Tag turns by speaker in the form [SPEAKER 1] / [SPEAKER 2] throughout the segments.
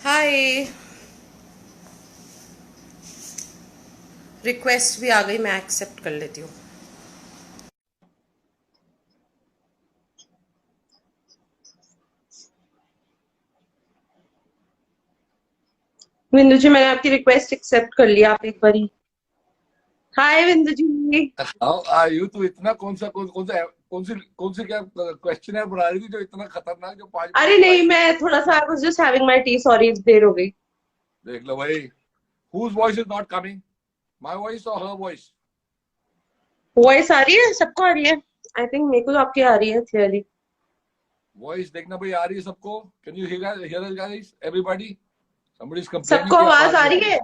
[SPEAKER 1] हाय। Request भी आ गई, मैं एक्सेप्ट कर लेती हूँ। विंदु जी, मैंने आपकी रिक्वेस्ट एक्सेप्ट कर लिया, आप एक बारी। Hi Vindu ji.
[SPEAKER 2] How are you? तो इतना कौन सी क्या क्वेश्चन है बना रही थी जो इतना खतरनाक, जो 5 मिनट
[SPEAKER 1] अरे
[SPEAKER 2] में
[SPEAKER 1] नहीं,
[SPEAKER 2] लाएगी?
[SPEAKER 1] मैं थोड़ा सा I was just having my T, sorry देर हो गई।
[SPEAKER 2] देख लो भाई, whose voice is not coming? My voice or her voice?
[SPEAKER 1] Voice आ रही है, सबको आ रही है। आई थिंक मेरे को तो आपकी आ रही है क्लियरली।
[SPEAKER 2] वॉइस देखना भाई, आ रही है सबको? Can you here us guys, everybody? somebody is complaining
[SPEAKER 1] सबको
[SPEAKER 2] कि
[SPEAKER 1] आवाज
[SPEAKER 2] आवाज
[SPEAKER 1] आ
[SPEAKER 2] नहीं आ
[SPEAKER 1] रही
[SPEAKER 2] रही।
[SPEAKER 1] है।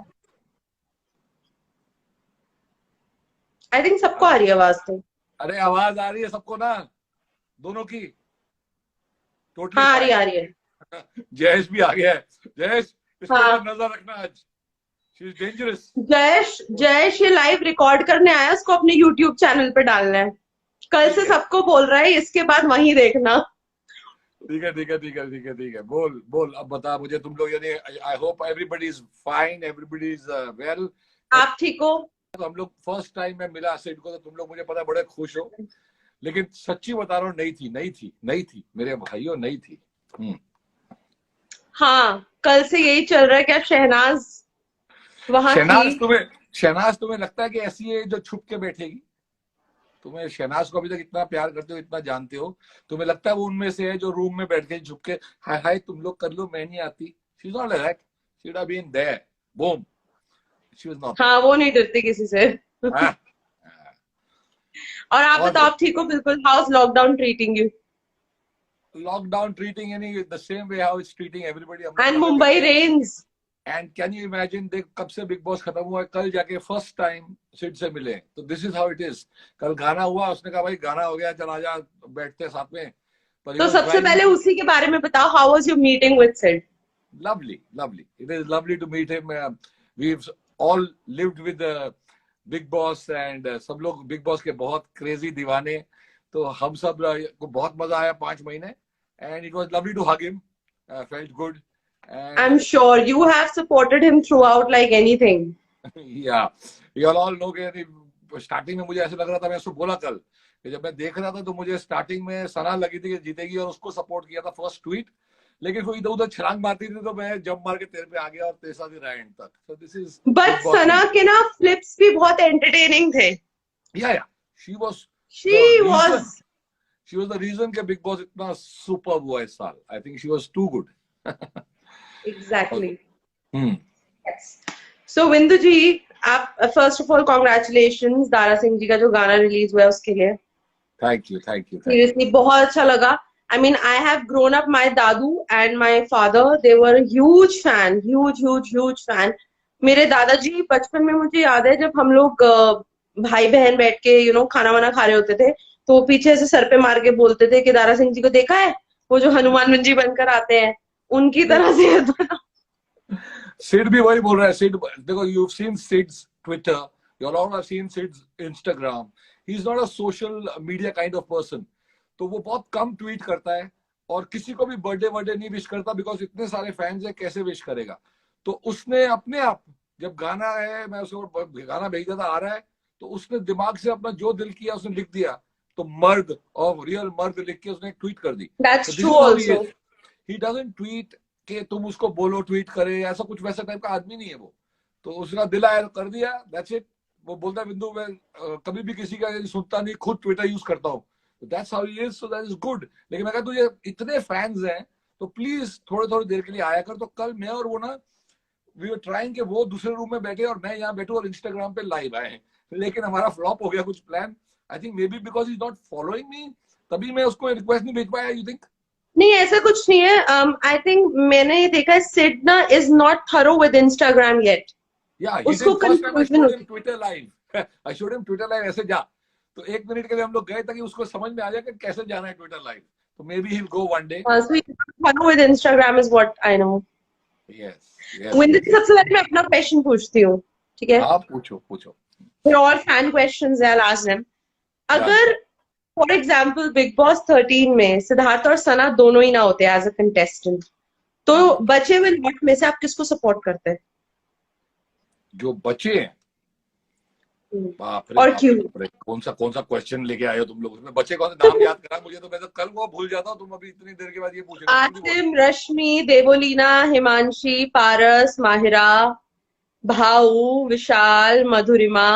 [SPEAKER 1] आई थिंक सबको आ
[SPEAKER 2] अरे
[SPEAKER 1] रही है आवाज तो।
[SPEAKER 2] अरे आवाज आ रही है सबको ना, दोनों की। टोटली
[SPEAKER 1] हाँ, आ रही है,
[SPEAKER 2] फाइन।
[SPEAKER 1] आ रही है।
[SPEAKER 2] जयेश भी आ गया है। जयेश, इसके ऊपर
[SPEAKER 1] हाँ।
[SPEAKER 2] नजर रखना आज, she is dangerous.
[SPEAKER 1] Jayesh Jayesh ये लाइव रिकॉर्ड करने आया, उसको अपने यूट्यूब चैनल पे डालना है। कल
[SPEAKER 2] ठीक
[SPEAKER 1] से
[SPEAKER 2] है,
[SPEAKER 1] सबको बोल रहा है, इसके बाद वहीं देखना।
[SPEAKER 2] ठीक है, ठीक है, ठीक है, ठीक है, ठीक है। बोल बोल, अब बता मुझे तुम लोग, यानी I hope everybody is fine, everybody is well.
[SPEAKER 1] आप ठीक हो?
[SPEAKER 2] तो हम लोग फर्स्ट टाइम मैं मिला सिड को, तो तुम लोग मुझे पता है बड़े खुश हो। लेकिन सच्ची बता रहा हूँ, नहीं थी, नहीं थी, नहीं थी मेरे भाइयों, नहीं थी।
[SPEAKER 1] हाँ, कल से यही चल रहा है। क्या शहनाज वहां थी?
[SPEAKER 2] शहनाज तुम्हें लगता है कि ऐसी है जो छुप के बैठेगी? तुम्हें शहनाज को अभी तक इतना प्यार करते हो, इतना जानते हो, तुम्हें लगता है वो उनमें से है जो रूम में बैठ के छुप के हाय हाय तुम लोग कर लो, मैं नहीं आती? She is not like that. She would have been there. Boom. She was not
[SPEAKER 1] हाँ, वो नहीं डरती किसी से।
[SPEAKER 2] देयर।
[SPEAKER 1] और आप
[SPEAKER 2] और
[SPEAKER 1] बताओ, आप ठीक हो? बिल्कुल। How's lockdown treating you?
[SPEAKER 2] Lockdown treating यानी the same way how it's treating everybody. हम लोग
[SPEAKER 1] एंड
[SPEAKER 2] घर में
[SPEAKER 1] मुंबई
[SPEAKER 2] बैठे हैं।
[SPEAKER 1] Rains.
[SPEAKER 2] And can you imagine, देख कब से बिग बॉस खत्म हुआ है, कल जाके फर्स्ट टाइम सिड से मिले, तो this is how it is. कल गाना हुआ, उसने कहा भाई गाना हो गया, चल आजा, बैठते साथ में। पर ही
[SPEAKER 1] तो
[SPEAKER 2] वाज
[SPEAKER 1] सबसे
[SPEAKER 2] ड्राइविंग।
[SPEAKER 1] पहले उसी के बारे में बताओ, how was your meeting with Sid?
[SPEAKER 2] Lovely, lovely, it is lovely to meet him. We all lived with Bigg Boss, and सब लोग बिग बॉस के बहुत क्रेजी दीवाने। तो हम सब को बहुत मजा आया 5 महीने, and it was lovely to hug him. Felt good.
[SPEAKER 1] I
[SPEAKER 2] and
[SPEAKER 1] am sure you have supported him throughout like anything.
[SPEAKER 2] Yeah you all know कि स्टार्टिंग में मुझे ऐसा लग रहा था, मैं उसको बोला कल कि जब मैं देख रहा था तो मुझे स्टार्टिंग में सना लगी थी कि जीतेगी, और उसको सपोर्ट किया था फर्स्ट ट्वीट। लेकिन कोई इधर उधर छलांग मारती थी तो मैं जंप मार के तेरे पे आ गया, और तेरे साथ ही रहा एंड तक। So this is
[SPEAKER 1] but
[SPEAKER 2] Big Boss
[SPEAKER 1] Sana
[SPEAKER 2] for
[SPEAKER 1] के ना फ्लिप्स भी बहुत एंटरटेनिंग थे।
[SPEAKER 2] Me. Yeah she was
[SPEAKER 1] she
[SPEAKER 2] the
[SPEAKER 1] was.
[SPEAKER 2] Reason, she was the reason कि बिग बॉस इतना सुपर हुआ इस साल। I think she was too good.
[SPEAKER 1] Exactly.
[SPEAKER 2] Hmm.
[SPEAKER 1] So Vindu ji, आप first of all congratulation Dara Singh ji का जो गाना रिलीज हुआ है उसके लिए।
[SPEAKER 2] Thank you, thank you, thank you.
[SPEAKER 1] Seriously बहुत अच्छा लगा। I mean, I have grown up, my Dadu and my father they were huge fan, huge huge huge fan. मेरे दादाजी बचपन में, मुझे याद है जब हम लोग भाई बहन बैठ के खाना वाना खा रहे होते थे, तो वो पीछे से सर पे मार के बोलते थे कि दारा सिंह जी को देखा है, वो जो हनुमान जी बनकर आते हैं, उनकी
[SPEAKER 2] नहीं,
[SPEAKER 1] तरह से है तो।
[SPEAKER 2] सिड भी वही बोल रहा है। सिड देखो, you seen seeds Twitter, you all have seen seeds Instagram. He is not a social media kind of person. तो वो बहुत कम ट्वीट करता है, और किसी को भी बर्थडे वर्डे नहीं विश करता, बिकॉज इतने सारे फैंस है, कैसे विश करेगा? तो उसने अपने आप, जब गाना है, मैं उसको गाना भेजा था, आ रहा है, तो उसने दिमाग से अपना जो दिल किया उसने लिख दिया। तो मर्द और रियल मर्द लिख के उसने ट्वीट कर दी। तो
[SPEAKER 1] that's
[SPEAKER 2] this
[SPEAKER 1] true
[SPEAKER 2] is how he
[SPEAKER 1] also.
[SPEAKER 2] Is. He doesn't tweet कि तुम उसको बोलो ट्वीट करे, ऐसा कुछ वैसा टाइप का आदमी नहीं है वो। तो उसका दिल आया तो कर दिया, दैट्स इट। वो बोलता है बिंदु, मैं कभी भी किसी का सुनता नहीं, खुद ट्विटर यूज करता हूँ। That's how he is, so that is good. लेकिन मैं कहता तुझे इतने फैंस हैं, तो प्लीज थोड़े थोड़ी देर के लिए आया कर। तो कल मैं और वो ना, वी आर ट्राइंग कि वो दूसरे रूम में बैठे और मैं यहाँ बैठू और इंस्टाग्राम पे लाइव आए हैं। लेकिन हमारा फ्लॉप हो गया कुछ plan. I think may be because is not following me, तभी मैं उसको रिक्वेस्ट नहीं भेज पाया। You think?
[SPEAKER 1] नहीं, ऐसा कुछ नहीं है। आई थिंक मैंने ये देखा है, सिड ना is not through with Instagram yet.
[SPEAKER 2] या ही
[SPEAKER 1] उसको
[SPEAKER 2] did. First time I
[SPEAKER 1] confusion
[SPEAKER 2] showed him
[SPEAKER 1] होती
[SPEAKER 2] Twitter live. I showed him Twitter live, ऐसे जा। तो 1 मिनट के लिए हम लोग गए ताकि उसको समझ में आ जाए कि कैसे जाना है ट्विटर लाइव। तो maybe he will go one day.
[SPEAKER 1] है। So through with Instagram is what I know.
[SPEAKER 2] Yes, yes,
[SPEAKER 1] Vindu
[SPEAKER 2] yes,
[SPEAKER 1] जी,
[SPEAKER 2] यस।
[SPEAKER 1] सबसे पहले मैं अपना क्वेश्चन पूछती हूँ, ठीक है?
[SPEAKER 2] हाँ, पूछो, पूछो।
[SPEAKER 1] फिर और फैन क्वेश्चंस है, लास्ट देम।
[SPEAKER 2] डन।
[SPEAKER 1] अगर फॉर एग्जांपल बिग बॉस 13 में सिद्धार्थ और सना दोनों ही ना होते एज अ कंटेस्टेंट, तो बचे हुए लॉट में से आप किसको सपोर्ट करते हैं?
[SPEAKER 2] जो बचे हैं, बाप रे
[SPEAKER 1] और
[SPEAKER 2] बाप रे
[SPEAKER 1] क्यों?
[SPEAKER 2] बाप रे, कौन सा क्वेश्चन लेके आए हो तुम लोग? उसमें बच्चे कौन से नाम याद करा मुझे, तो मैं तो कल वो भूल जाता हूँ, तुम अभी इतनी देर के बाद ये पूछ रहे हो, जल्दी बोलो।
[SPEAKER 1] आसिम, रश्मि, देवोलीना, हिमांशी, पारस, माहिरा, भाऊ, विशाल, मधुरिमा।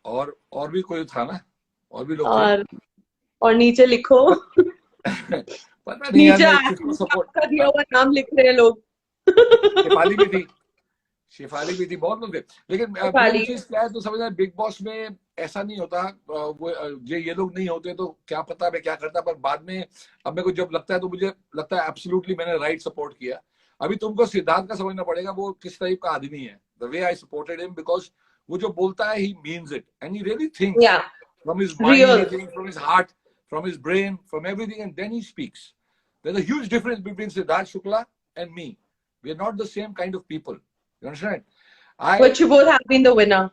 [SPEAKER 2] और भी कोई था ना, और भी लोग थे।
[SPEAKER 1] और और नीचे लिखो।
[SPEAKER 2] पता नहीं यार
[SPEAKER 1] नीचे
[SPEAKER 2] मैं किसको
[SPEAKER 1] आसिम
[SPEAKER 2] सपोर्ट।
[SPEAKER 1] का दिया हुआ नाम लिख रहे हैं लोग।
[SPEAKER 2] शेफाली भी थी, शेफाली भी थी, बहुत लोग थे। लेकिन मेन
[SPEAKER 1] खाली।
[SPEAKER 2] चीज क्या है तो समझना, बिग बॉस में ऐसा नहीं होता। वो ये लोग नहीं होते तो क्या पता मैं क्या करता, पर बाद में अब मेरे को जब लगता है तो मुझे लगता है एब्सोल्युटली मैंने राइट सपोर्ट किया। अभी तुमको सिद्धार्थ का समझना पड़ेगा वो किस टाइप का आदमी है। The way I supported him, because वो जो बोलता है ही means it and he really thinks
[SPEAKER 1] yeah
[SPEAKER 2] from his mind, he
[SPEAKER 1] real.
[SPEAKER 2] thinks from his heart, from his brain, from everything, and then he speaks. There's a huge difference between Siddharth Shukla and me. We are not the same kind of people. You understand?
[SPEAKER 1] But
[SPEAKER 2] I,
[SPEAKER 1] you both have been the winner.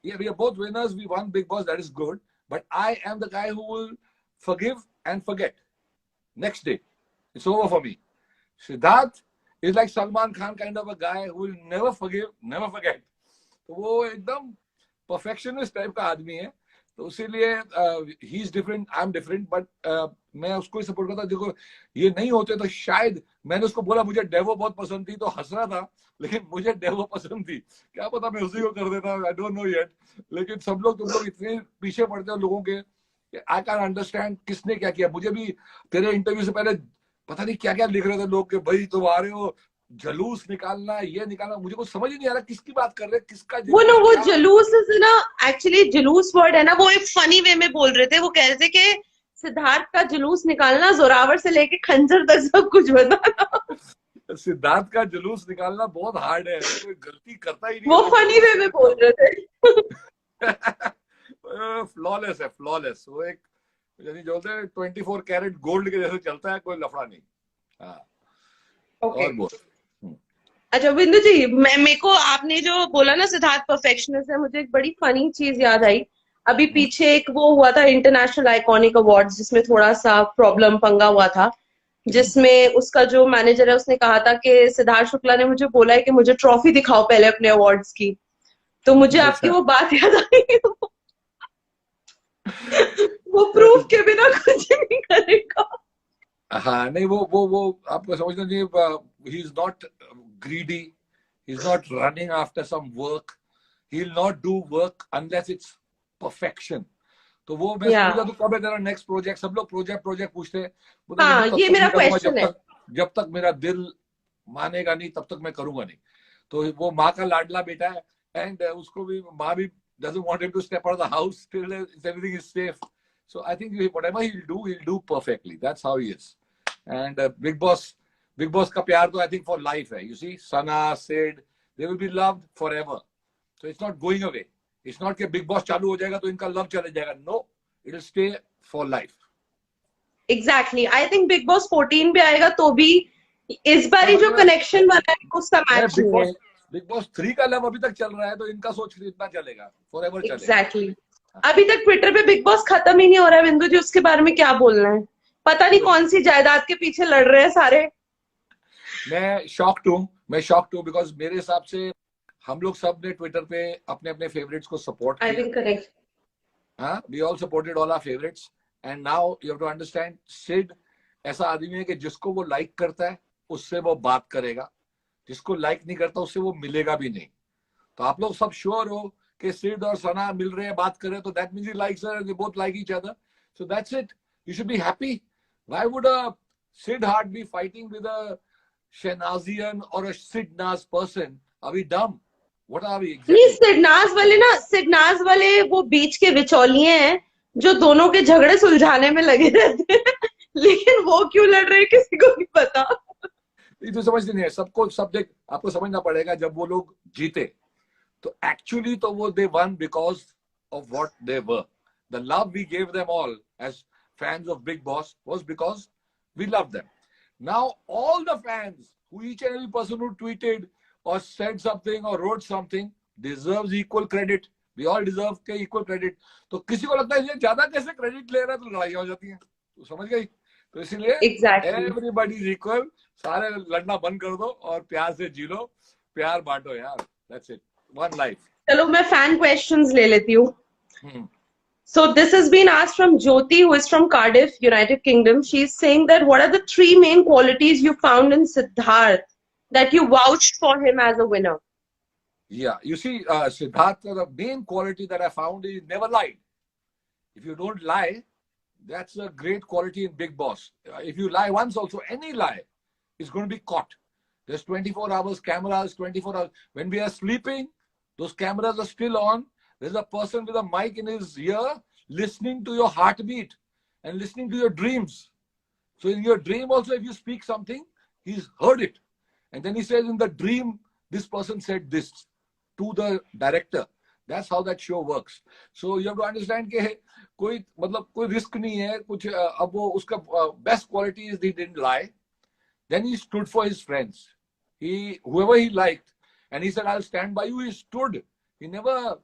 [SPEAKER 2] yeah, we are both winners. We won Big Boss. That is good. But I am the guy who will forgive and forget. Next day, it's over for me. Siddharth is like Salman Khan kind of a guy who will never forgive, never forget. तो वो एकदम perfectionist type का आदमी है, तो इसीलिए he is different, I am different, but मैं उसको ही सपोर्ट करता। देखो ये नहीं होते तो शायद, मैंने उसको बोला मुझे डेवो बहुत पसंद थी तो हंस रहा था, लेकिन मुझे डेवो पसंद थी, क्या पता मैं उसी को कर देता, आई डोंट नो येट। लेकिन सब लोग, तुम लोग इतने पीछे पड़ते हो लोगों के, आई कैन अंडरस्टैंड किसने क्या किया। मुझे भी तेरे इंटरव्यू से पहले पता नहीं क्या क्या लिख रहे थे लोग कि भाई तुम आ रहे हो जलूस निकालना, ये निकालना, मुझे कुछ समझ ही नहीं आ रहा किसकी बात कर रहे हैं, किसका जलूस
[SPEAKER 1] वो
[SPEAKER 2] क्या।
[SPEAKER 1] जलूस से ना, एक्चुअली जलूस वर्ड है ना, वो एक फनी वे में बोल रहे थे। वो कह रहे थे कि सिद्धार्थ का जुलूस निकालना, जोरावर से लेके खंजर तक सब कुछ बताना।
[SPEAKER 2] सिद्धार्थ का जुलूस निकालना बहुत हार्ड है, कोई गलती करता ही नहीं है
[SPEAKER 1] वो
[SPEAKER 2] तो
[SPEAKER 1] फनी वे
[SPEAKER 2] जुलूस
[SPEAKER 1] में बोल रहे थे।
[SPEAKER 2] फ्लॉलेस है, फ्लॉलेस। वो एक यानी जो होते हैं 24 कैरेट गोल्ड के जैसे चलता है, कोई लफड़ा नहीं। हाँ,
[SPEAKER 1] ओके।
[SPEAKER 2] और बोल।
[SPEAKER 1] अच्छा बिंदु जी, मेरे को आपने जो बोला ना सिद्धार्थ परफेक्शनिस्ट है, मुझे एक बड़ी फनी चीज याद आई। अभी पीछे एक वो हुआ था इंटरनेशनल आइकॉनिक अवार्ड्स, जिसमें थोड़ा सा प्रॉब्लम पंगा हुआ था, जिसमें उसका जो मैनेजर है उसने कहा था कि सिद्धार्थ शुक्ला ने मुझे बोला है कि मुझे ट्रॉफी दिखाओ पहले अपने अवार्ड्स की। तो मुझे आपकी
[SPEAKER 2] अच्छा,
[SPEAKER 1] वो बात याद आई। वो प्रूफ के बिना कुछ नहीं करेगा।
[SPEAKER 2] हाँ नहीं, वो आपको समझना चाहिए, he is not greedy, he is not running after some work, he will not do work unless it's perfection. तो वो मैं
[SPEAKER 1] या
[SPEAKER 2] पूछा तो कब है तेरा नेक्स्ट प्रोजेक्ट, सब लोग प्रोजेक्ट प्रोजेक्ट पूछते हैं, बोला
[SPEAKER 1] हाँ,
[SPEAKER 2] बिंदु तब
[SPEAKER 1] ये
[SPEAKER 2] तक
[SPEAKER 1] मेरा
[SPEAKER 2] नहीं करूंगा
[SPEAKER 1] क्वेश्चन है।
[SPEAKER 2] जब तक मेरा दिल मानेगा नहीं, तब तक मैं करूंगा नहीं। तो वो माँ का लाडला बेटा है, एंड उसको भी माँ भी doesn't want him to step out of the house till everything is safe. So I think whatever he'll do perfectly. That's how he is. And Big Boss का प्यार तो I think for life है. You see, Sana, Sid, they will be loved forever. So it's not going away. It's not कि Big Boss चालू हो जाएगा तो इनका love चले जाएगा. No, it'll stay for life.
[SPEAKER 1] Exactly, I think big boss 14 पे आएगा तो भी इस बार जो कनेक्शन बना है उसका मैच
[SPEAKER 2] बिग
[SPEAKER 1] नहीं है।
[SPEAKER 2] बॉस बिग बॉस 3 का लव अभी तक चल रहा है, तो इनका सोच इतना चलेगा, फॉर एवर चलेगा।
[SPEAKER 1] एग्जैक्टली अभी तक ट्विटर पे बिग बॉस खत्म ही नहीं हो रहा है। बिंदु जी, उसके बारे में क्या बोलना है? पता नहीं कौन सी जायदाद के पीछे लड़ रहे हैं सारे।
[SPEAKER 2] मैं शॉक्ड हूँ बिकॉज मेरे हिसाब से हम लोग सब ने ट्विटर पे अपने अपने फेवरेट्स को सपोर्ट
[SPEAKER 1] आई
[SPEAKER 2] किया।
[SPEAKER 1] Think correct.
[SPEAKER 2] हाँ, we all supported all our favourites, and now you have to understand, Sid ऐसा आदमी है कि जिसको वो लाइक करता है उससे वो बात करेगा, जिसको लाइक नहीं करता उससे वो मिलेगा भी नहीं। तो आप लोग सब श्योर हो कि सिड और सना मिल रहे हैं, बात कर रहे हैं, तो that means he likes her, they both like each other, so that's it, you should be happy. Why would a Sid heart be fighting with a Shehnaazian और a Sidnaaz person? Are we dumb? What are we
[SPEAKER 1] नहीं,
[SPEAKER 2] exactly?
[SPEAKER 1] Sidnaaz वाले वो बीच के बिचौलिए हैं जो दोनों के झगड़े सुलझाने में लगे रहते हैं। लेकिन वो क्यों लड़ रहे हैं किसी को नहीं पता।
[SPEAKER 2] ये तो समझते नहीं है, सबको सब देख, आपको समझना पड़ेगा जब वो लोग जीते तो एक्चुअली तो वो they won because of what they were. The love we gave them all as fans of Big Boss was because we love them. Now all the fans who each and every person who tweeted or said something or wrote something deserves equal credit. We all deserve के equal credit. तो किसी को लगता है ये ज्यादा कैसे credit ले रहा है तो लड़ाई हो जाती है, तो समझ गई। तो इसीलिए
[SPEAKER 1] Exactly.
[SPEAKER 2] एवरीबॉडी इज इक्वल, सारे लड़ना बंद कर दो और प्यार से जी लो, प्यार बांटो यार, दैट्स इट, वन लाइफ।
[SPEAKER 1] चलो मैं फैन क्वेश्चंस ले लेती हूँ.
[SPEAKER 2] हम्म,
[SPEAKER 1] So this has been asked from Jyoti, who is from Cardiff, United Kingdom. She's saying that what are the three main qualities you found in Siddharth that you vouched for him as a winner?
[SPEAKER 2] yeah, you see, Siddharth, the main quality that I found is never lied. If you don't lie, that's a great quality in Big Boss. If you lie once also, any lie is going to be caught. There's 24 hours cameras, 24 hours. When we are sleeping, those cameras are still on. There's a person with a mic in his ear listening to your heartbeat and listening to your dreams. So in your dream also, if you speak something, he's heard it. And then he says in the dream, this person said this to the director. That's how that show works. So you have to understand कि कोई मतलब कोई risk नहीं है कुछ. अब वो उसका best quality is he didn't lie. Then he stood for his friends. Whoever he liked, and he said, "I'll stand by you." He stood. He never,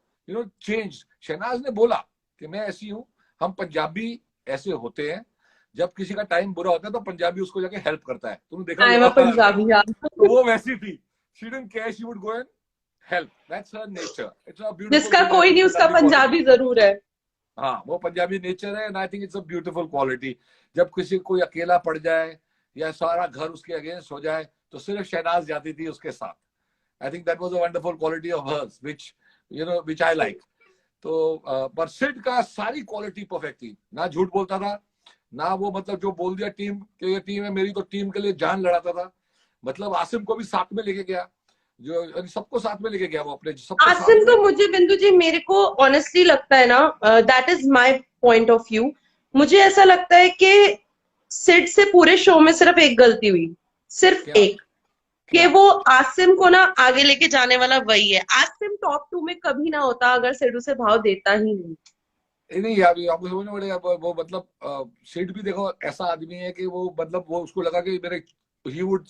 [SPEAKER 2] changed. Shehnaaz ने बोला कि मैं ऐसी हूँ. हम पंजाबी ऐसे होते हैं. जब किसी का टाइम बुरा होता है तो पंजाबी उसको जाके हेल्प करता है. तुमने देखा
[SPEAKER 1] I'm a Punjabi.
[SPEAKER 2] तो वो वैसी थी. She didn't care. She would go and help. That's her nature. It's a beautiful.
[SPEAKER 1] जिसका कोई नहीं उसका पंजाबी जरूर है.
[SPEAKER 2] हाँ, वो पंजाबी नेचर है. And I think it's a beautiful quality. जब किसी कोई अकेला पड़ जाए या सारा घर उसके अगेंस्ट हो जाए तो सिर्फ शहनाज जाती थी उसके साथ. I think that was a wonderful quality of hers which I like. तो पर सिड का सारी क्वालिटी परफेक्ट थी. ना झूठ बोलता था, ना वो मतलब जो बोल दिया टीम के ये टीम है मेरी, तो टीम के लिए जान लड़ाता था. मतलब आसिम को भी साथ में लेके गया, जो सबको साथ में लेके गया वो अपने सबको.
[SPEAKER 1] आसिम तो मुझे बिंदु जी मेरे को ऑनेस्टली लगता है ना, that is my point of view. मुझे ऐसा लगता है कि सिड से पूरे शो में सिर्फ एक गलती हुई, सिर्फ एक, कि वो आसिम को ना आगे लेके जाने वाला वही है. आसिम टॉप 2 में कभी ना होता अगर सिड उसे भाव देता ही नहीं.
[SPEAKER 2] नहीं यार, आपको समझना पड़ेगा. वो मतलब सिड भी देखो ऐसा आदमी है कि वो मतलब वो उसको लगा कि मेरे ही वुड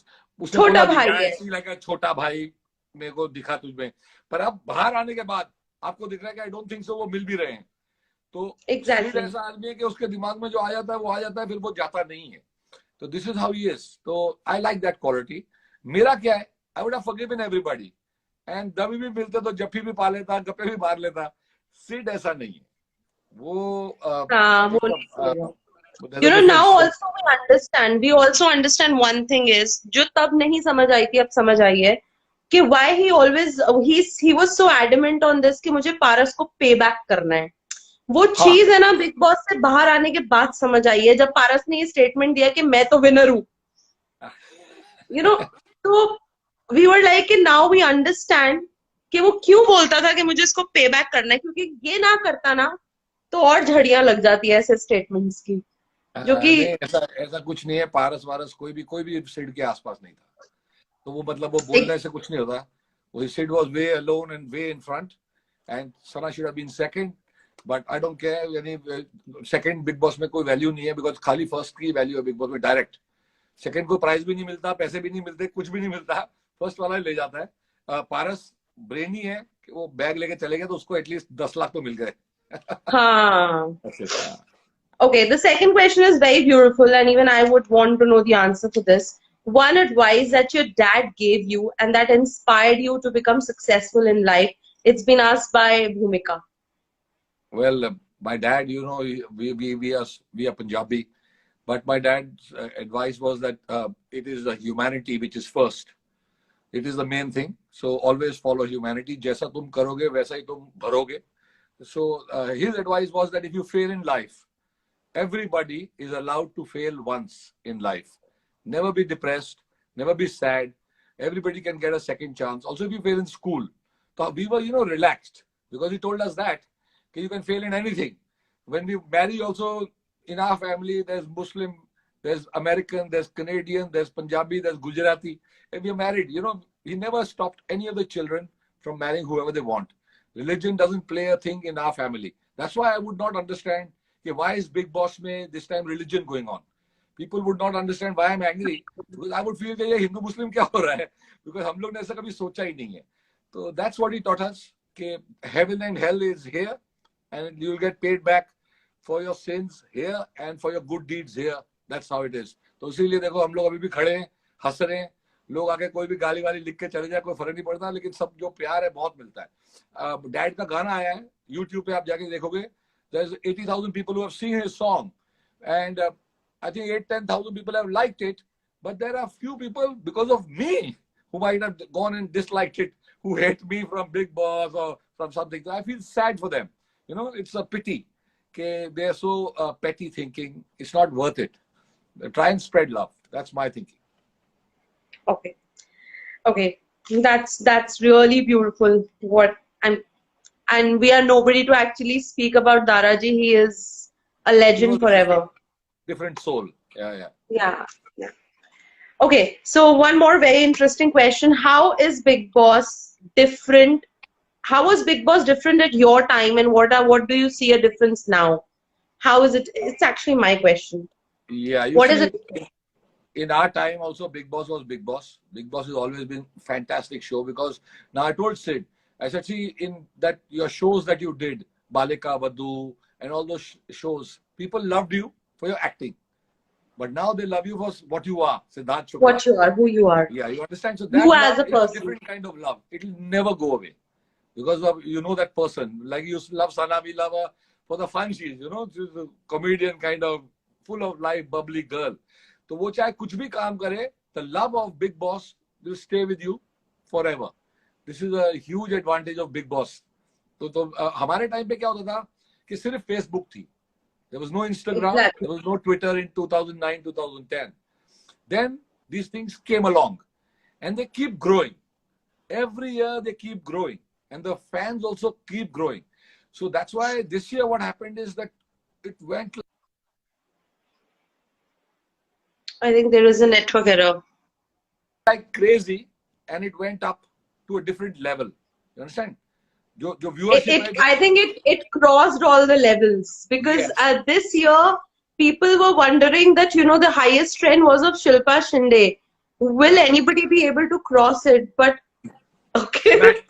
[SPEAKER 1] छोटा भाई है,
[SPEAKER 2] लगा छोटा भाई मेरे को दिखा तुझमें. पर अब बाहर आने के बाद आपको दिख रहा है कि आई डोंट थिंक सो वो मिल भी रहे हैं. तो
[SPEAKER 1] एग्जैक्टली
[SPEAKER 2] ऐसा आदमी है कि उसके दिमाग में जो आ जाता है वो आ जाता है, फिर वो जाता नहीं है. तो this is how he is. तो आई लाइक दैट क्वालिटी. मेरा क्या है, I would have forgiven everybody and दबी भी मिलते तो जफ्फी भी पा लेता, गप्पे भी मार लेता. सिड ऐसा नहीं है. वो
[SPEAKER 1] now also we also understand one thing is जो तब नहीं समझ आई थी अब समझ आई है कि why he was so adamant on this कि मुझे पारस को पे बैक करना है. वो चीज है ना बिग बॉस से बाहर आने के बाद समझ आई है, जब पारस ने ये स्टेटमेंट दिया कि मैं तो विनर हूं. तो we were like now we understand कि वो क्यों बोलता था कि मुझे इसको पे बैक करना है, क्योंकि ये ना करता ना तो और झड़ियां लग जाती है ऐसे स्टेटमेंट्स की, जो कि
[SPEAKER 2] ऐसा कुछ नहीं है. पारस वारस कोई भी सिड के आसपास नहीं था. तो वो मतलब वो बोलने से कुछ नहीं होता. वो Sid was way alone and way in front and Sana should have been second. But I don't care. यानी सेकंड बिग बॉस में कोई वैल्यू नहीं है, बिकॉज खाली फर्स्ट की वैल्यू है बिग बॉस में. डायरेक्ट सेकंड को प्राइज भी नहीं मिलता, पैसे भी नहीं मिलते, कुछ भी नहीं मिलता. फर्स्ट वाला ही ले जाता है. पारस ब्रेनी है कि वो बैग लेके चले गए तो उसको एटलीस्ट 10 लाख तो मिल गए.
[SPEAKER 1] हाँ. Okay, the second question is very beautiful and even I would want to know the answer to this. One advice that your dad gave you and that inspired you to become successful in life. It's been asked by Bhumika.
[SPEAKER 2] Well, my dad, we are Punjabi, but my dad's advice was that it is the humanity which is first. It is the main thing. So always follow humanity. जैसा तुम करोगे वैसा ही तुम भरोगे. So his advice was that if you fail in life, everybody is allowed to fail once in life. Never be depressed, never be sad. Everybody can get a second chance. Also, if you fail in school, so we were, relaxed because he told us that you can fail in anything. When we marry also, in our family, there's Muslim, there's American, there's Canadian, there's Punjabi, there's Gujarati. And we are married, he never stopped any of the children from marrying whoever they want. Religion doesn't play a thing in our family. That's why I would not understand why is Big Boss mein this time religion going on. People would not understand why I'm angry, because I would feel that ये हिंदू मुस्लिम क्या हो रहा है, because हम लोग ने ऐसा कभी सोचा ही नहीं है. So that's what he taught us, कि heaven and hell is here and you will get paid back for your sins here and for your good deeds here That's how it is. तो इसीलिए देखो हम लोग अभी भी खड़े हैं, हंस रहे हैं, लोग आके कोई भी गाली वाली लिख के चले जाए कोई फर्क नहीं पड़ता, लेकिन सब जो प्यार है बहुत मिलता है। डैड का गाना आया है YouTube पे, आप जाके देखोगे, there's 80,000 people who have seen his song, and I think 8-10,000 people have liked it, but there are few people because of me who might have gone and disliked it, who hate me from Big Boss or from something. So I feel sad for them. You know, it's a pity. Okay, they are so petty thinking. It's not worth it. Try and spread love. That's my thinking.
[SPEAKER 1] Okay. Okay. That's really beautiful. And we are nobody to actually speak about Daraji. He is a legend forever.
[SPEAKER 2] Different soul. Yeah.
[SPEAKER 1] Yeah. Okay, so one more very interesting question. How is Big Boss different? How was Big Boss different at your time, and what do you see a difference now? How is it? It's actually my question.
[SPEAKER 2] Yeah,
[SPEAKER 1] What is it?
[SPEAKER 2] In our time also, Big Boss was Big Boss. Big Boss has always been fantastic show, because now I told Sid, I said, see, in that your shows that you did, Balika, Baddu, and all those shows, people loved you for your acting. But now they love you for what you are, Siddharth Shukla.
[SPEAKER 1] What you are, who you are.
[SPEAKER 2] Yeah, you understand? So that
[SPEAKER 1] You as a
[SPEAKER 2] is
[SPEAKER 1] person.
[SPEAKER 2] a different kind of love. It will never go away. Because of, you know, that person. Like you love Sana, we love her for the fun she is, you know, she's a comedian kind of, full of life, bubbly girl. So wo chahe kuch bhi kaam kare, the love of Big Boss will stay with you forever. This is a huge advantage of Big Boss. तो हमारे time पे क्या होता था कि सिर्फ Facebook थी. There was no Instagram,
[SPEAKER 1] Exactly.
[SPEAKER 2] there was no Twitter in 2009, 2010. Then these things came along and they keep growing. Every year they keep growing and the fans also keep growing. So that's why this year what happened is that it went
[SPEAKER 1] I think there is a network error.
[SPEAKER 2] like crazy and it went up to a different level. You understand? जो viewership
[SPEAKER 1] I think it crossed all the levels, because
[SPEAKER 2] Yes.
[SPEAKER 1] This year people were wondering that, you know, the highest trend was of Shilpa Shinde. Will anybody be able to cross it? But okay.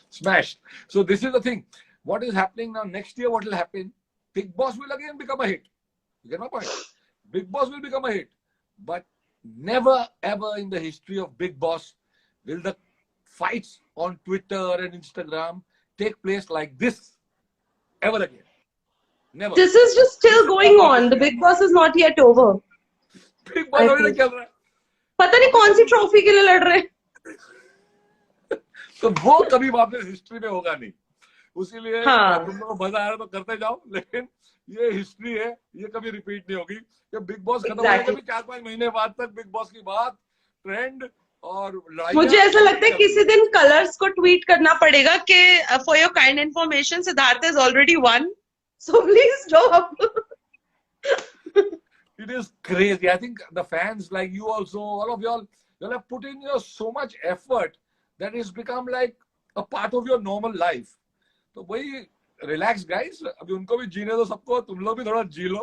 [SPEAKER 2] Smashed. So this is the thing. What is happening now? Next year, what will happen? Big Boss will again become a hit. You get my point? Big Boss will become a hit. But never ever in the history of Big Boss will the fights on Twitter and Instagram take place like this ever again. Never.
[SPEAKER 1] This is just still going on. The Big Boss is not yet over.
[SPEAKER 2] Big Boss अभी तक चल रहा है.
[SPEAKER 1] पता नहीं कौन सी trophy के लिए लड़ रहे हैं.
[SPEAKER 2] तो वो कभी वापस हिस्ट्री में होगा नहीं. उसीलिए
[SPEAKER 1] हाँ.
[SPEAKER 2] तुम लोग मजा आ रहा है तो करते जाओ, लेकिन ये हिस्ट्री है, ये कभी रिपीट नहीं होगी. जब बिग बॉस खत्म हो जाएगा, 4-5 महीने बाद तक बिग बॉस की बात, ट्रेंड और लड़ाई.
[SPEAKER 1] मुझे ऐसा लगता है किसी दिन कलर्स को ट्वीट करना पड़ेगा कि for your kind information Siddharth is already one, so please stop.
[SPEAKER 2] It is crazy. I think the fans, like you also, all of y'all have put in so much effort that it's become like a part of your normal life. तो वही relax guys, अभी उनको भी जीने दो सबको, तुम लोग भी थोड़ा जी लो.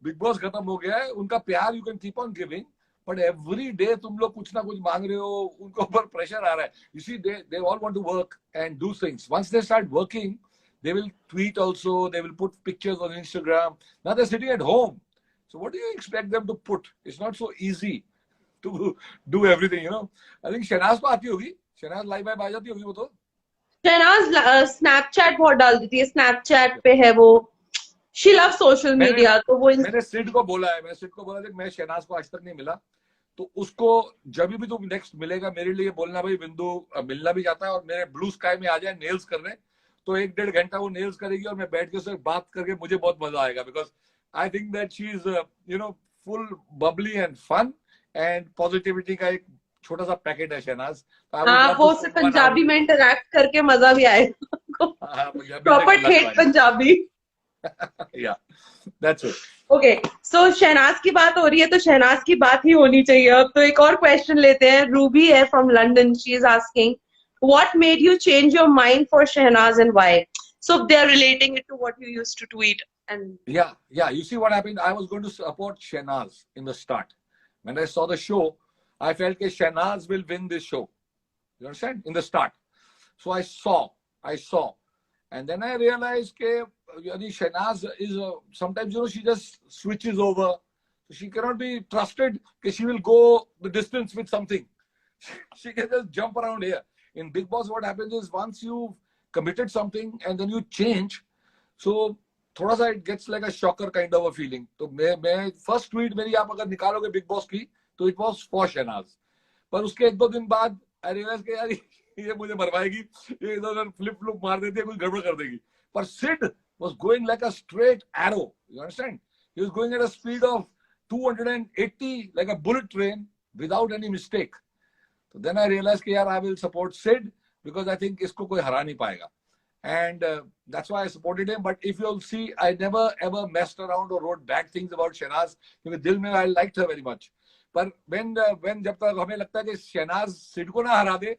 [SPEAKER 2] बिग बॉस खत्म हो गया है, उनका प्यार you can keep on giving, but every day तुम लोग कुछ ना कुछ मांग रहे हो, उनको ऊपर प्रेशर आ रहा है. You see they all want to work and do things. Once they start working, they will tweet also, they will put pictures on Instagram. Now they're sitting at home. So what do you expect them to put? It's not so easy to do everything, you know. I think Shehnaaz को आती होगी, Shehnaaz live आ जाती होगी वो तो.
[SPEAKER 1] Shehnaaz Snapchat बहुत डाल देती है, स्नैपचैट पे है वो. She love social media. तो वो
[SPEAKER 2] मैंने सिड को बोला है, मैं शहनाज को आज तक नहीं मिला, तो उसको जब भी तुम नेक्स्ट मिलेगा मेरे लिए बोलना, भाई बिंदु मिलना भी चाहता है और मेरे ब्लू स्काई में आ जाए नेल्स करने, तो 1-1.5 घंटा वो नेल्स करेगी और मैं बैठ के उससे बात करके मुझे बहुत मजा आएगा. Because I think that she is you know full bubbly and fun and positivity का एक छोटा सा पैकेट है शहनाज.
[SPEAKER 1] हाँ, वो उससे पंजाबी में इंटरैक्ट करके मजा भी आएगा. प्रॉपर ठेठ पंजाबी.
[SPEAKER 2] या दैट्स इट.
[SPEAKER 1] ओके, सो शहनाज की बात हो रही है तो शहनाज की बात ही होनी चाहिए. अब तो एक और क्वेश्चन लेते हैं. रूबी है from London. She is asking, what made you change your mind for Shehnaz and why? So they're relating it to what you used to tweet. And
[SPEAKER 2] yeah, you see what happened. I was going to support Shehnaz in the start. When I saw the show, I felt that Shehnaz will win this show. You understand? In the start. So I saw, and then I realized that Shehnaz is sometimes, you know, she just switches over. She cannot be trusted that she will go the distance with something. She can just jump around here. In Big Boss, what happens is once you've committed something and then you change, so थोड़ा सा it gets like a shocker kind of a feeling. तो मैं first tweet मेरी आप अगर निकालोगे Big Boss की, तो it was for शहनाज. पर उसके 1-2 दिन बाद I realized कि यार ये मुझे मरवाएगी, ये इधर फ्लिप फ्लूप मार देती है, कुछ गड़बड़ कर देगी. पर Sid was going like a straight arrow. You understand? He was going at a speed of 280 like a bullet train without any mistake. So then I realized कि यार I will support Sid because I think इसको कोई हरा नहीं पाएगा. And that's why I supported him. But if you'll see, I never ever messed around or wrote bad things about Shehnaz क्योंकि दिल में I liked her very much. पर when जब तक हमें लगता है कि शहनाज सिड को ना हरा दे,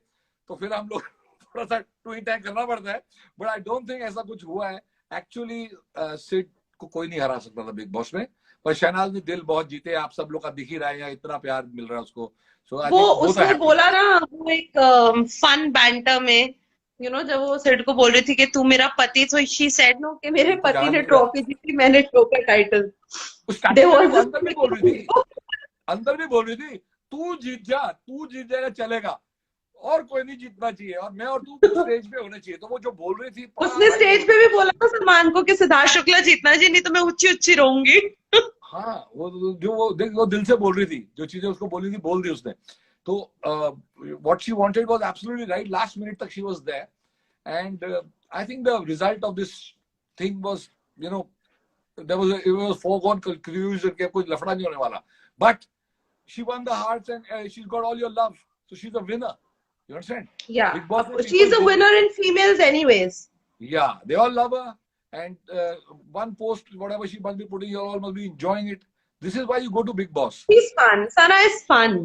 [SPEAKER 2] तो फिर हम लोग थोड़ा सा ट्वीट टैग करना पड़ता है. बट आई डोंट थिंक ऐसा कुछ हुआ है. एक्चुअली सिड को कोई नहीं हरा सकता था बिग बॉस में, पर शहनाज ने दिल बहुत जीते. आप सब लोग का दिख ही रहा है, यहाँ इतना प्यार मिल रहा है उसको. सो आई
[SPEAKER 1] वो
[SPEAKER 2] थिंक
[SPEAKER 1] उसने बोला ना, वो एक फन बैंटर में, जब वो सिड को बोल रही थी कि तू मेरा पति, तो शी सेड नो कि मेरे पति ने ट्रॉफी जीती, मैंने शो का टाइटल.
[SPEAKER 2] अंदर भी बोल रही थी तू जीत जाएगा चलेगा, और कोई नहीं जीतना चाहिए, और मैं और तू स्टेज पे होने चाहिए. तो वो जो बोल रही थी,
[SPEAKER 1] उसने स्टेज पे भी बोला था सलमान को कि सिद्धार्थ शुक्ला जीतना चाहिए, नहीं तो मैं ऊंची ऊंची रहूंगी.
[SPEAKER 2] हाँ, वो दिल से बोल रही थी, जो चीजें उसको बोली थी बोल दी उसने. तो what she wanted was absolutely right. Last minute तक she was there, and I think the result of this thing was, it was foregone conclusion कि कुछ लफड़ा नहीं होने वाला. But she won the hearts and she's got all your love, so she's a winner. You understand?
[SPEAKER 1] Yeah, she's a winner in females anyways.
[SPEAKER 2] Yeah, they all love her, and one post, whatever she must be putting, you all must be enjoying it. This is why you go to Big Boss.
[SPEAKER 1] She's fun. Sana is fun.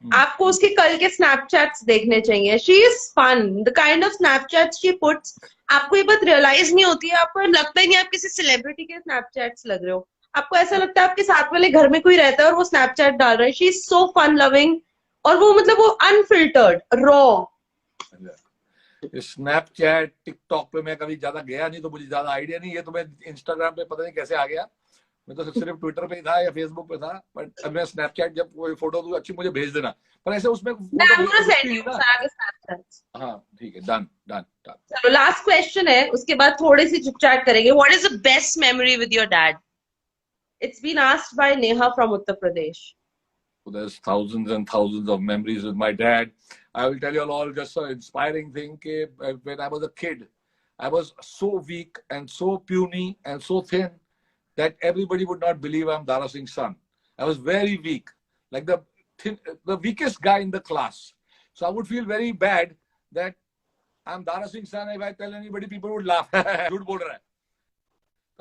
[SPEAKER 1] आपको उसके कल के Snapchats देखने चाहिए. She is fun. The kind of Snapchats she puts, आपको ये बात realise नहीं होती है, आपको लगता ही नहीं आप किसी सेलिब्रिटी के स्नैपचैट्स लग रहे हो. आपको ऐसा लगता है आपके साथ वाले घर में कोई रहता है और वो स्नैपचैट डाल रहा है. She is so fun loving, और वो मतलब वो अनफिल्टर्ड, रॉ.
[SPEAKER 2] स्नैपचैट, टिकटॉक पे मैं कभी ज्यादा गया नहीं, तो मुझे ज्यादा आइडिया नहीं है. तो मैं इंस्टाग्राम पे पता नहीं कैसे आ गया. मैं तो सिर्फ ट्विटर पे ही था या फेसबुक पे था. बट अब मैं स्नैपचैट, जब कोई फोटो दूं अच्छी मुझे भेज देना. पर ऐसे उसमें हाँ ठीक है, डन डन डन.
[SPEAKER 1] चलो लास्ट क्वेश्चन है, उसके बाद थोड़ी सी चिट चैट करेंगे. What is the best memory with your dad? It's been asked by Neha from Uttar Pradesh.
[SPEAKER 2] So there's thousands and thousands of memories with my dad. I will tell you all just an inspiring thing. When I was a kid, I was so weak and so puny and so thin that everybody would not believe I'm Dara Singh's son. I was very weak, like the weakest guy in the class. So I would feel very bad that I'm Dara Singh's son. If I tell anybody, people would laugh. Good bol raha hai.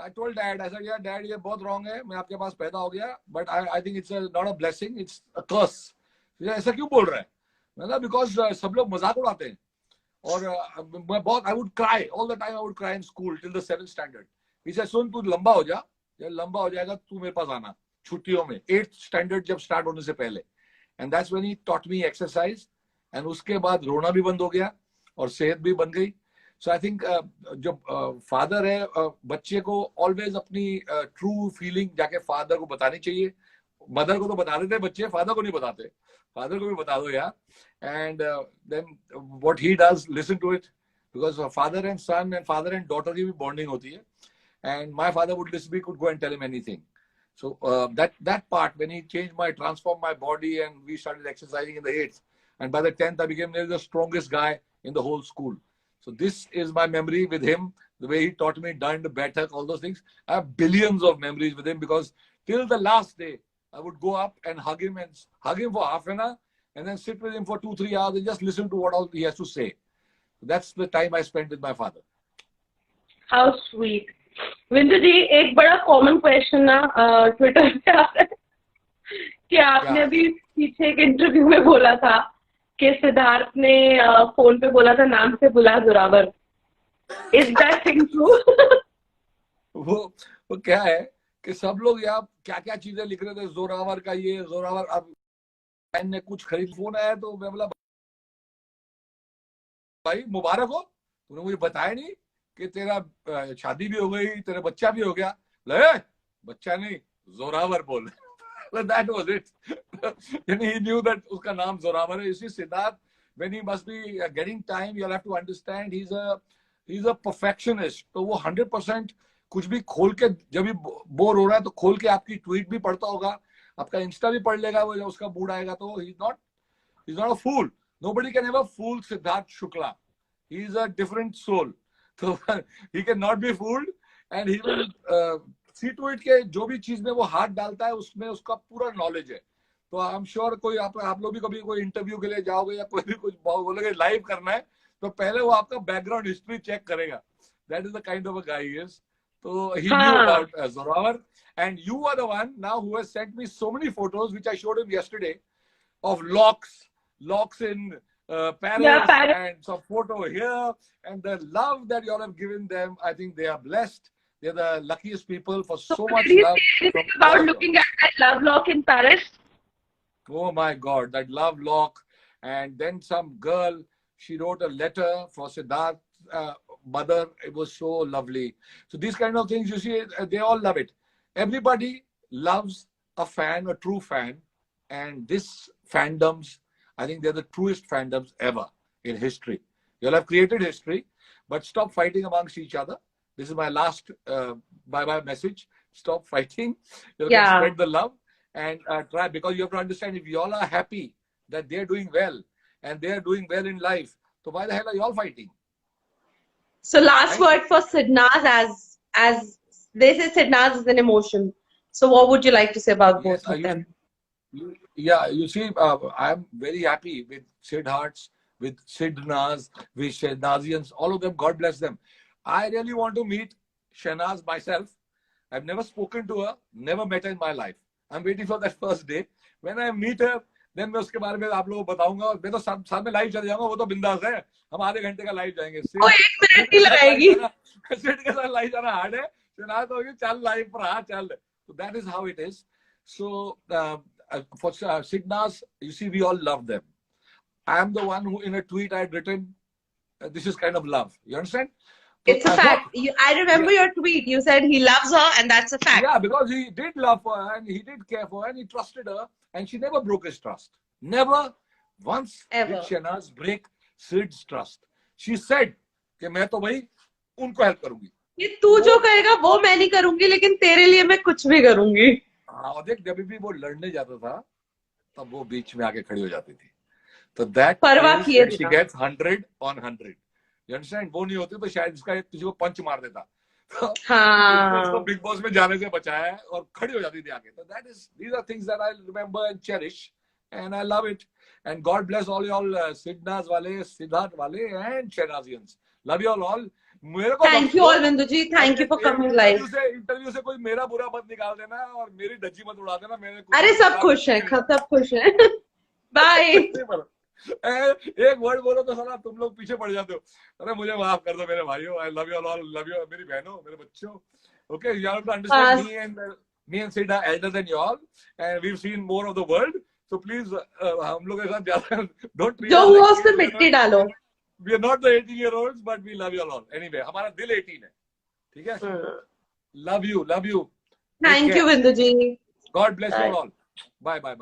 [SPEAKER 2] I told dad, I said, yeah, dad, ये बहुत wrong है, मैं आपके पास पैदा हो गया, but I think it's not a blessing, it's a curse. ऐसा क्यों बोल रहा है? मतलब because सब लोग मजाक उड़ाते हैं. और मैं बहुत, I would cry all the time. I would cry in school till the 7th standard. He said, सुन तू लंबा हो जा, जब लंबा हो जाएगा तू मेरे पास आना छुट्टियों में, 8th standard जब स्टार्ट होने से पहले. And that's when he taught me exercise. And उसके बाद रोना भी बंद हो गया और सेहत भी बन गई. So I think जो फादर है, बच्चे को ऑलवेज अपनी ट्रू फीलिंग जाके फादर को बतानी चाहिए. मदर को तो बता देते बच्चे, फादर को नहीं बताते. फादर को भी बता दो यार. And then what he does, listen to it, because father and son and father and daughter की भी बॉन्डिंग होती है. And my father would listen, we could go and tell him anything. So that part, when he transformed my body, and we started exercising in the 8th, and by the 10th I became nearly the strongest guy in the whole school. So this is my memory with him, the way he taught me dand, baitak, all those things. I have billions of memories with him, because till the last day I would go up and hug him for half an hour, and then sit with him for 2-3 hours and just listen to what all he has to say. That's the time I spent with my father.
[SPEAKER 1] How sweet. Vindu ji, एक बड़ा common question ना Twitter पे आ रहा है कि आपने अभी पीछे एक इंटरव्यू में बोला था कि सिद्धार्थ ने फोन पे बोला था नाम से बुला Zorawar. Is that thing true?
[SPEAKER 2] वो क्या है कि सब लोग यहाँ क्या क्या चीजें लिख रहे थे, जोरावर का ये, जोरावर. अब ने कुछ खरीद, फोन आया तो मैं बोला भाई मुबारक हो, तूने मुझे बताया नहीं कि तेरा शादी भी हो गई, तेरा बच्चा भी हो गया. ले बच्चा नहीं, जोरावर बोल. So that was it. And he knew that uska naam Zorawar hai. You see, Siddharth, when he must be getting time, you'll have to understand he's a perfectionist. तो वो 100% कुछ भी खोल के, जब भी बोर हो रहा है तो खोल के आपकी ट्वीट भी पढ़ता होगा, आपका इंस्टा भी पढ़ लेगा वो, जब उसका मूड आएगा तो he's not a fool. Nobody can ever fool Siddharth Shukla. He is a different soul. So he cannot be fooled, and he will see to it के जो भी चीज में वो हाथ डालता है उसमें उसका पूरा नॉलेज है. तो आई एम श्योर कोई आप लोग भी कभी कोई इंटरव्यू के लिए जाओगे या कोई भी कुछ बोलोगे लाइव करना है तो पहले वो आपका बैकग्राउंड हिस्ट्री चेक करेगा. That is the kind of a guy he is. So he knew about Zorawar, and you are the one now who has sent me so many photos, which I showed him yesterday, of locks in Paris, and some photo here, and the love that you all have given them. I think they are blessed. They're the luckiest people for so much love.
[SPEAKER 3] About looking at that love lock in Paris.
[SPEAKER 2] Oh my God, that love lock, and then some girl. She wrote a letter for Siddharth. Mother, it was so lovely. So these kind of things, you see, they all love it. Everybody loves a fan, a true fan, and this fandoms, I think they're the truest fandoms ever in history. You'll have created history, but stop fighting amongst each other. This is my last bye-bye message. Stop fighting. You can spread the love and try, because you have to understand, if you all are happy that they're doing well and they're doing well in life, so why the hell are you all fighting?
[SPEAKER 1] So last word for Sidnaz, as they say Sidnaz is an emotion. So what would you like to say about both of them?
[SPEAKER 2] You see, I'm very happy with Sid Hearts, with Sidnaz, with Shehnazians, all of them, God bless them. I really want to meet Shehnaz myself. I've never spoken to her, never met her in my life. I'm waiting for that first day. When I meet her, then मैं उसके बारे में आप लोगों को बताऊंगा. और मैं तो साथ में लाइव चल जाऊंगा, वो तो बिंदास है. हम आधे घंटे का लाइव जाएंगे.
[SPEAKER 1] एक मिनट ही लगाएगी.
[SPEAKER 2] सिड के साथ लाइव जाना हार्ड है. शेहनाज तो होगी चल लाइव पर आ चल. So that is how it is. So for Sidnaz, you see, we all love them. I am the one who in a tweet I had written, this is kind of love. You understand?
[SPEAKER 1] It's a fact. I remember your tweet. You said he loves her, and that's a fact.
[SPEAKER 2] Yeah, because he did love her, and he did care for her, and he trusted her, and she never broke his trust. Never once did Shehnaz break Sid's trust. She said कि मैं तो भाई उनको help करूंगी.
[SPEAKER 1] ये तू जो कहेगा वो मैं नहीं करूंगी, लेकिन तेरे लिए मैं कुछ भी करूंगी.
[SPEAKER 2] हाँ, और देख जब भी वो लड़ने जाता था, तब वो बीच में आके खड़ी हो जाती थी. तो that she gets 100 on 100. You understand? वो नहीं होती तो शायद इसका किसी को पंच मार देता. तो बिग बॉस में जाने से बचाया है और खड़ी हो जाती थी आके. So these are things that I remember and cherish, and I love it. And God bless all y'all, Sidnaz wale, Siddharth wale, and Shehnazians. Love you all.
[SPEAKER 1] Thank you all, Bindu ji. Thank you for coming live.
[SPEAKER 2] Interview से कोई मेरा बुरा मत निकाल देना और मेरी धज्जी मत उड़ा देना.
[SPEAKER 1] अरे सब खुश हैं, सब खुश हैं. बाय.
[SPEAKER 2] एक वर्ड बोलो तो साला तुम लोग पीछे पड़ जाते हो. अरे मुझे माफ कर दो मेरे भाइयों. I love you all. Love you मेरी बहनों, मेरे बच्चों. Okay, you have to understand me and Sid are elder than you all, and we've seen more of the world. So please, हम लोग के साथ ज्यादा don't treat us.
[SPEAKER 1] जो हुआ उसमें मिट्टी डालो.
[SPEAKER 2] We are not the 18-year-olds, but we love you all. Anyway, हमारा दिल 18 है. ठीक है? Love you.
[SPEAKER 1] Thank you, Bindu ji.
[SPEAKER 2] God bless you all. Bye.
[SPEAKER 1] Bye.